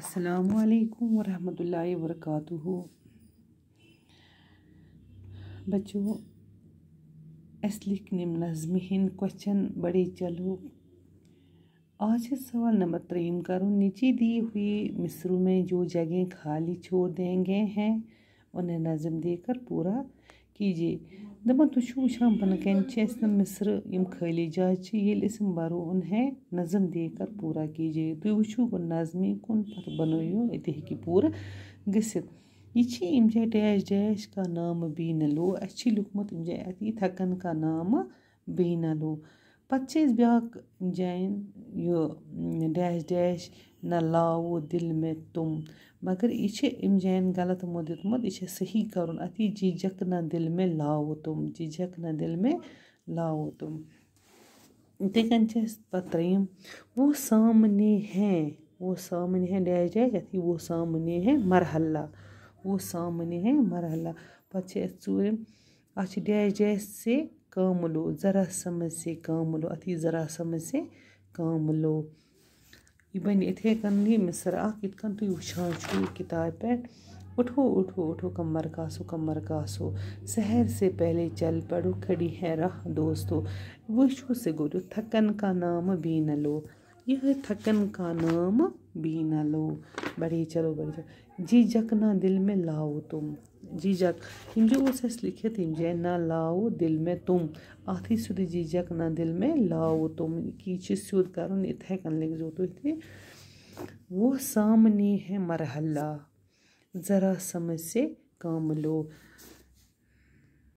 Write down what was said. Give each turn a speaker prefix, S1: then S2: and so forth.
S1: अस्सलामुअलैकुम वरहमतुल्लाहि वबरकातुहू। बच्चों, अस लिखने नज़्म हिंद क्वेश्चन बड़े चलो। आज है सवाल नंबर 3 करो। नीचे दी हुई मिसरों में जो जगह खाली छोड़ देंगे हैं उन्हें नज़्म देकर पूरा कीजिए। दपन तुम वुचान पन कन मिसर यम खाली जाय बरो उन्हें नज़्म देकर पूरा कीजिए। तुम वुचो गो नज़्म कुन पत बनोयो ये हेकि पूरा गसित। यह इम जाए डैश डैश का नाम बी न लो। अस लिखमुत इम जाए यथ कन का नाम बी न लो। पत ब्याक जाइन यह डैश डैश न लाओ दिल में तुम। मगर यह इम जाइन गलत मो दितमुत। यह सही करुन अत झिझक न दिल में लाओ तुम। झिझक न दिल में लाओ तुम। इथे कन पत त्रेयम वो सामने हैं। वो सामने है डैश डैश अत वो सामने है मरहला। वो सामने है मरहला। पत चूरम अच डैश डैश से काम लो। ज़रा समझ से काम लो। अत ज़रा समझ से काम लो। यह बन इथे कन यह मिसर इत कन तुम वुचान छो किताब पे। उठो उठो उठो कमर कासो शहर से पहले चल पड़ो खड़ी है राह दोस्तों। वुचो से गुरु थकन का नाम भी न लो। यह थकन का नाम भी न लो। बड़े चलो बड़े चलो। झिझक ना दिल में लाओ तुम। झिझक यम जो लिखित यम जाए ना लाओ दिल में तुम। अत सुध झिझक ना दिल में लाओ तुम। यह सुध कर इथे कन लिखो तुम। वो सामने है मरहला ज़रा समझ से काम लो।